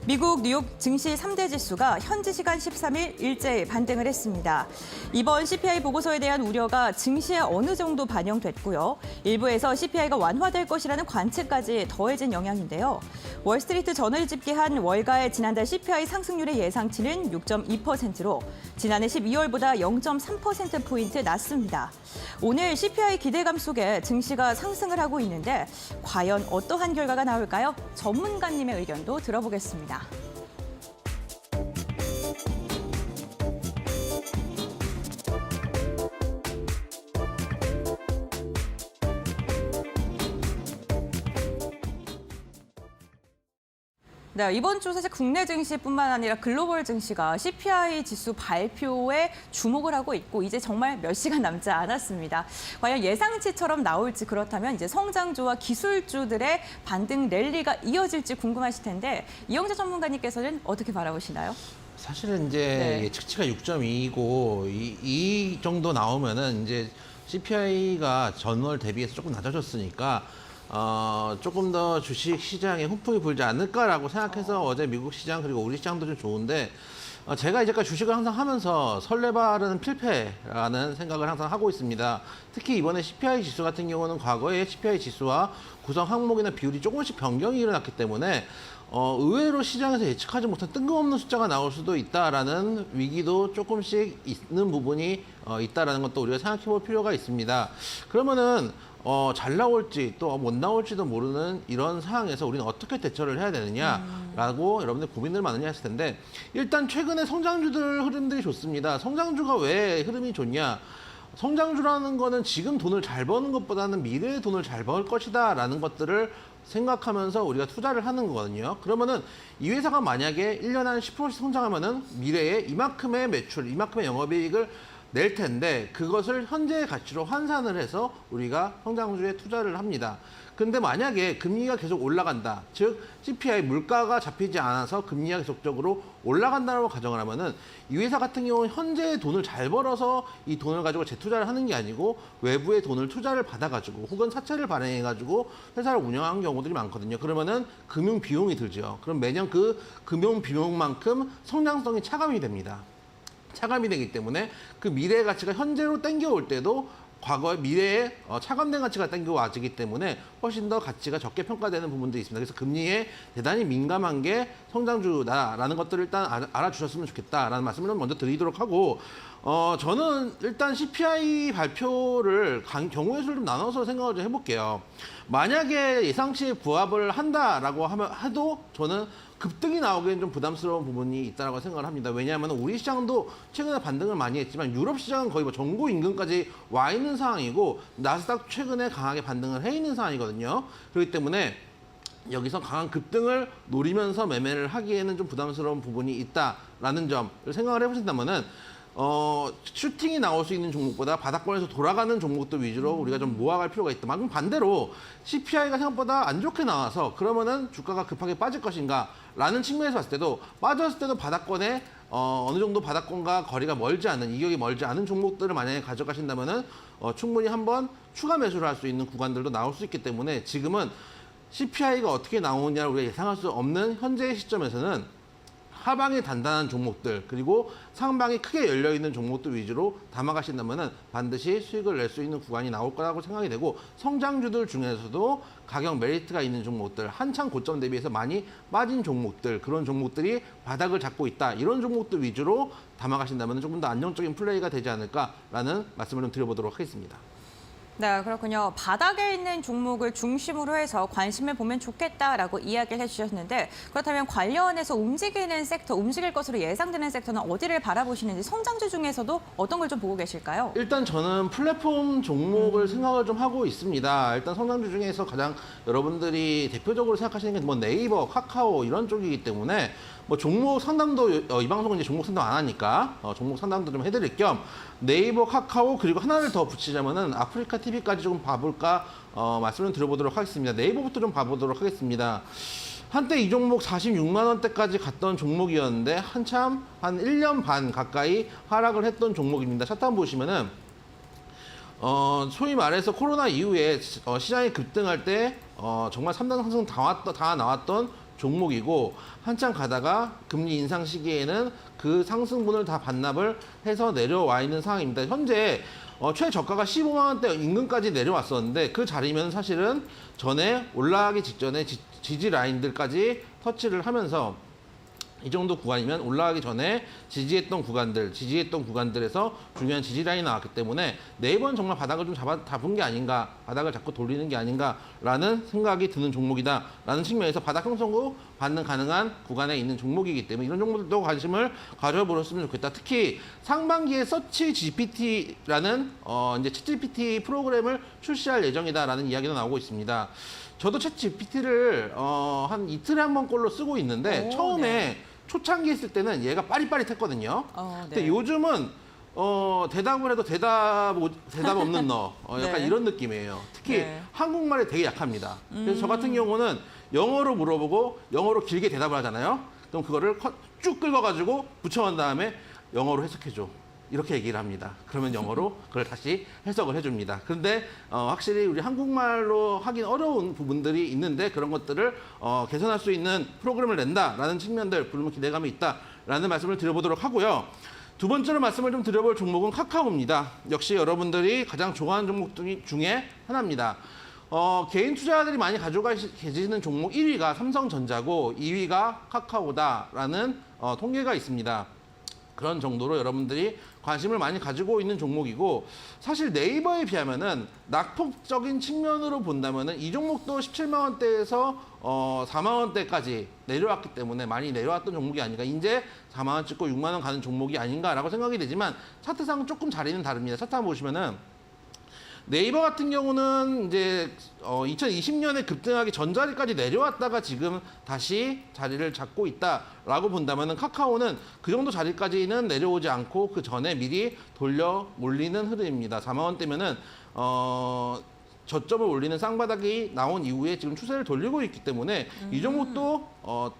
미국 뉴욕 증시 3대 지수가 현지 시간 13일 일제히 반등을 했습니다. 이번 CPI 보고서에 대한 우려가 증시에 어느 정도 반영됐고요. 일부에서 CPI가 완화될 것이라는 관측까지 더해진 영향인데요. 월스트리트 저널이 집계한 월가의 지난달 CPI 상승률의 예상치는 6.2%로 지난해 12월보다 0.3%포인트 낮습니다. 오늘 CPI 기대감 속에 증시가 상승을 하고 있는데 과연 어떠한 결과가 나올까요? 전문가님의 의견도 들어보겠습니다. 네, 이번 주 사실 국내 증시뿐만 아니라 글로벌 증시가 CPI 지수 발표에 주목을 하고 있고 이제 정말 몇 시간 남지 않았습니다. 과연 예상치처럼 나올지 그렇다면 이제 성장주와 기술주들의 반등 랠리가 이어질지 궁금하실 텐데 이영재 전문가님께서는 어떻게 바라보시나요? 사실은 이제 예측치가 6.2이고 이 정도 나오면은 이제 CPI가 전월 대비해서 조금 낮아졌으니까 조금 더 주식 시장에 훈풍이 불지 않을까라고 생각해서 어제 미국 시장 그리고 우리 시장도 좀 좋은데 제가 이제까지 주식을 항상 하면서 설레발은 필패라는 생각을 항상 하고 있습니다. 특히 이번에 CPI 지수 같은 경우는 과거의 CPI 지수와 구성 항목이나 비율이 조금씩 변경이 일어났기 때문에 의외로 시장에서 예측하지 못한 뜬금없는 숫자가 나올 수도 있다라는 위기도 조금씩 있는 부분이 있다라는 것도 우리가 생각해 볼 필요가 있습니다. 그러면은 잘 나올지 또 못 나올지도 모르는 이런 상황에서 우리는 어떻게 대처를 해야 되느냐라고 여러분들 고민을 많이 하실 텐데 일단 최근에 성장주들 흐름들이 좋습니다. 성장주가 왜 흐름이 좋냐? 성장주라는 거는 지금 돈을 잘 버는 것보다는 미래의 돈을 잘 벌 것이다 라는 것들을 생각하면서 우리가 투자를 하는 거거든요. 그러면은 이 회사가 만약에 1년에 한 10%씩 성장하면은 미래에 이만큼의 매출, 이만큼의 영업이익을 낼 텐데 그것을 현재의 가치로 환산을 해서 우리가 성장주에 투자를 합니다. 근데 만약에 금리가 계속 올라간다. 즉 CPI 물가가 잡히지 않아서 금리가 계속적으로 올라간다고 가정을 하면은 이 회사 같은 경우는 현재의 돈을 잘 벌어서 이 돈을 가지고 재투자를 하는 게 아니고 외부의 돈을 투자를 받아가지고 혹은 사채를 발행해가지고 회사를 운영하는 경우들이 많거든요. 그러면은 금융 비용이 들죠. 그럼 매년 그 금융 비용만큼 성장성이 차감이 됩니다. 차감이 되기 때문에 그 미래의 가치가 현재로 땡겨올 때도 과거의 미래에 차감된 가치가 땡겨와지기 때문에 훨씬 더 가치가 적게 평가되는 부분도 있습니다. 그래서 금리에 대단히 민감한 게 성장주다라는 것들을 일단 알아주셨으면 좋겠다라는 말씀을 먼저 드리도록 하고 저는 일단 CPI 발표를 경우의 수를 좀 나눠서 생각을 좀 해볼게요. 만약에 예상치에 부합을 한다라고 해도 저는 급등이 나오기엔 좀 부담스러운 부분이 있다고 생각을 합니다. 왜냐하면 우리 시장도 최근에 반등을 많이 했지만 유럽 시장은 거의 뭐 전고 임금까지 와 있는 상황이고 나스닥 최근에 강하게 반등을 해 있는 상황이거든요. 그렇기 때문에 여기서 강한 급등을 노리면서 매매를 하기에는 좀 부담스러운 부분이 있다라는 점을 생각을 해보신다면은 슈팅이 나올 수 있는 종목보다 바닥권에서 돌아가는 종목들 위주로 우리가 좀 모아갈 필요가 있다. 그럼 반대로 CPI가 생각보다 안 좋게 나와서 그러면은 주가가 급하게 빠질 것인가 라는 측면에서 봤을 때도 빠졌을 때도 바닥권에 어느 정도 바닥권과 거리가 멀지 않은 이격이 멀지 않은 종목들을 만약에 가져가신다면은 충분히 한번 추가 매수를 할 수 있는 구간들도 나올 수 있기 때문에 지금은 CPI가 어떻게 나오느냐를 우리가 예상할 수 없는 현재의 시점에서는 하방이 단단한 종목들 그리고 상방이 크게 열려있는 종목들 위주로 담아가신다면 반드시 수익을 낼 수 있는 구간이 나올 거라고 생각이 되고 성장주들 중에서도 가격 메리트가 있는 종목들 한창 고점 대비해서 많이 빠진 종목들 그런 종목들이 바닥을 잡고 있다 이런 종목들 위주로 담아가신다면 조금 더 안정적인 플레이가 되지 않을까라는 말씀을 좀 드려보도록 하겠습니다. 네, 그렇군요. 바닥에 있는 종목을 중심으로 해서 관심을 보면 좋겠다라고 이야기를 해주셨는데 그렇다면 관련해서 움직이는 섹터, 움직일 것으로 예상되는 섹터는 어디를 바라보시는지 성장주 중에서도 어떤 걸 좀 보고 계실까요? 일단 저는 플랫폼 종목을 생각을 좀 하고 있습니다. 일단 성장주 중에서 가장 여러분들이 대표적으로 생각하시는 게 뭐 네이버, 카카오 이런 쪽이기 때문에 뭐 종목 상담도 이 방송은 이제 종목 상담 안 하니까 종목 상담도 좀 해드릴 겸 네이버, 카카오 그리고 하나를 더 붙이자면은 아프리카 TV까지 좀 봐볼까 말씀을 드려보도록 하겠습니다. 네이버부터 좀 봐보도록 하겠습니다. 한때 이 종목 46만 원대까지 갔던 종목이었는데 한참 한 1년 반 가까이 하락을 했던 종목입니다. 차트 한번 보시면은 소위 말해서 코로나 이후에 시장이 급등할 때 정말 3단 상승 다 나왔던 종목이고 한참 가다가 금리 인상 시기에는 그 상승분을 다 반납을 해서 내려와 있는 상황입니다. 현재 최저가가 15만 원대 인근까지 내려왔었는데 그 자리면 사실은 전에 올라가기 직전에 지지 라인들까지 터치를 하면서 이 정도 구간이면 올라가기 전에 지지했던 구간들에서 중요한 지지 라인이 나왔기 때문에 네이버는 정말 바닥을 좀 잡은 게 아닌가, 바닥을 잡고 돌리는 게 아닌가라는 생각이 드는 종목이다라는 측면에서 바닥 형성구 받는 가능한 구간에 있는 종목이기 때문에 이런 종목들도 관심을 가져보셨으면 좋겠다. 특히 상반기에 서치 GPT라는 이제 챗 GPT 프로그램을 출시할 예정이다라는 이야기도 나오고 있습니다. 저도 챗 GPT를 한 이틀에 한 번꼴로 쓰고 있는데 처음에 네. 초창기 했을 때는 얘가 빠릿빠릿했거든요. 네. 근데 요즘은 대답을 해도 대답 없는 너 약간 네. 이런 느낌이에요. 특히 네. 한국말에 되게 약합니다. 그래서 저 같은 경우는 영어로 물어보고 영어로 길게 대답을 하잖아요. 그럼 그거를 쭉 긁어가지고 붙여온 다음에 영어로 해석해줘. 이렇게 얘기를 합니다. 그러면 영어로 그걸 다시 해석을 해줍니다. 그런데 확실히 우리 한국말로 하긴 어려운 부분들이 있는데 그런 것들을 개선할 수 있는 프로그램을 낸다라는 측면들 분명 기대감이 있다라는 말씀을 드려보도록 하고요. 두 번째로 말씀을 좀 드려볼 종목은 카카오입니다. 역시 여러분들이 가장 좋아하는 종목 중에 하나입니다. 개인 투자자들이 많이 가지고 계시는 종목 1위가 삼성전자고 2위가 카카오다라는 통계가 있습니다. 그런 정도로 여러분들이 관심을 많이 가지고 있는 종목이고 사실 네이버에 비하면은 낙폭적인 측면으로 본다면은 이 종목도 17만 원대에서 4만 원대까지 내려왔기 때문에 많이 내려왔던 종목이 아닌가. 이제 4만 원 찍고 6만 원 가는 종목이 아닌가라고 생각이 되지만 차트상 조금 자리는 다릅니다. 차트 한번 보시면은 네이버 같은 경우는 이제 2020년에 급등하기 전자리까지 내려왔다가 지금 다시 자리를 잡고 있다라고 본다면은 카카오는 그 정도 자리까지는 내려오지 않고 그 전에 미리 돌려 몰리는 흐름입니다. 4만 원대면은 저점을 올리는 쌍바닥이 나온 이후에 지금 추세를 돌리고 있기 때문에 이 종목도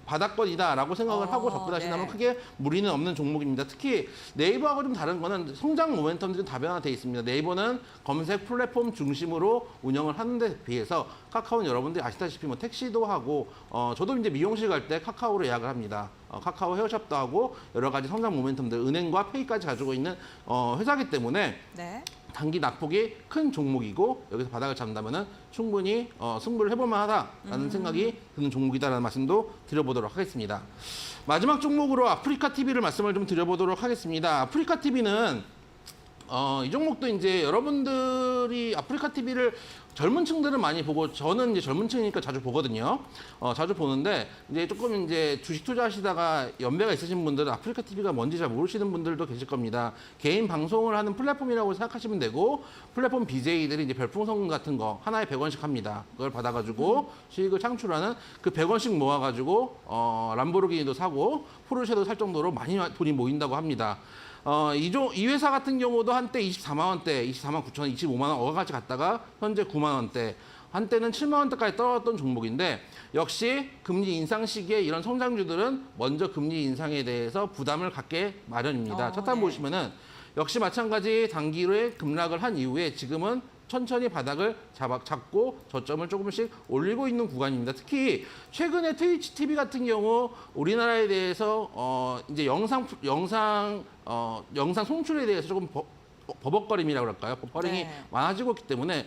바닥권이다라고 생각을 하고 접근하신다면 네. 크게 무리는 없는 종목입니다. 특히 네이버하고 좀 다른 거는 성장 모멘텀들이 다변화되어 있습니다. 네이버는 검색 플랫폼 중심으로 운영을 하는 데 비해서 카카오는 여러분들이 아시다시피 뭐 택시도 하고 저도 이제 미용실 갈 때 카카오로 예약을 합니다. 카카오 헤어샵도 하고 여러 가지 성장 모멘텀들 은행과 페이까지 가지고 있는 회사이기 때문에 네. 단기 낙폭이 큰 종목이고 여기서 바닥을 잡는다면은 충분히 승부를 해볼 만하다라는 생각이 드는 종목이다라는 말씀도 드려보도록 하겠습니다. 마지막 종목으로 아프리카 TV를 말씀을 좀 드려보도록 하겠습니다. 아프리카 TV는 이 종목도 이제 여러분들이 아프리카 TV를 젊은 층들은 많이 보고 저는 이제 젊은 층이니까 자주 보거든요. 자주 보는데 이제 조금 이제 주식 투자하시다가 연배가 있으신 분들은 아프리카 TV가 뭔지 잘 모르시는 분들도 계실 겁니다. 개인 방송을 하는 플랫폼이라고 생각하시면 되고 플랫폼 BJ들이 이제 별풍선 같은 거 하나에 100원씩 합니다. 그걸 받아가지고 수익을 창출하는 그 100원씩 모아가지고 람보르기니도 사고 포르쉐도 살 정도로 많이 돈이 모인다고 합니다. 이 회사 같은 경우도 한때 24만 원대, 24만 9천 원, 25만 원 어가같이 갔다가 현재 9만 원대, 한때는 7만 원대까지 떨어졌던 종목인데 역시 금리 인상 시기에 이런 성장주들은 먼저 금리 인상에 대해서 부담을 갖게 마련입니다. 차트 한번 보시면은 역시 마찬가지 단기로의 급락을 한 이후에 지금은 천천히 바닥을 잡고 저점을 조금씩 올리고 있는 구간입니다. 특히 최근에 트위치 TV 같은 경우 우리나라에 대해서 이제 영상 송출에 대해서 조금 버벅거림이라고 할까요? 버퍼링이 네. 많아지고 있기 때문에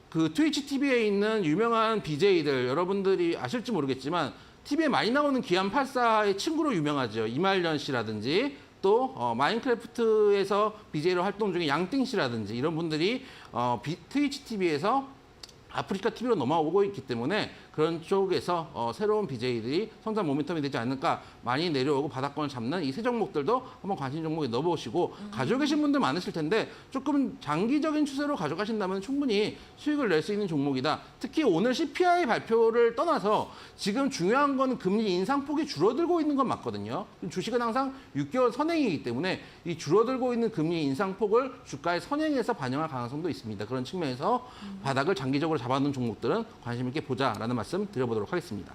그 트위치 TV에 있는 유명한 BJ들 여러분들이 아실지 모르겠지만 TV에 많이 나오는 기안84의 친구로 유명하죠. 이말년 씨라든지 또 마인크래프트에서 BJ로 활동 중에 양띵 씨라든지 이런 분들이 트위치 TV에서 아프리카 TV로 넘어오고 있기 때문에 그런 쪽에서 새로운 BJ들이 성장 모멘텀이 되지 않을까 많이 내려오고 바닥권을 잡는 이 세 종목들도 한번 관심 종목에 넣어보시고 가지고 계신 분들 많으실 텐데 조금 장기적인 추세로 가져가신다면 충분히 수익을 낼 수 있는 종목이다. 특히 오늘 CPI 발표를 떠나서 지금 중요한 건 금리 인상폭이 줄어들고 있는 건 맞거든요. 주식은 항상 6개월 선행이기 때문에 이 줄어들고 있는 금리 인상폭을 주가의 선행에서 반영할 가능성도 있습니다. 그런 측면에서 바닥을 장기적으로 잡아놓은 종목들은 관심 있게 보자라는 말씀 드려보도록 하겠습니다.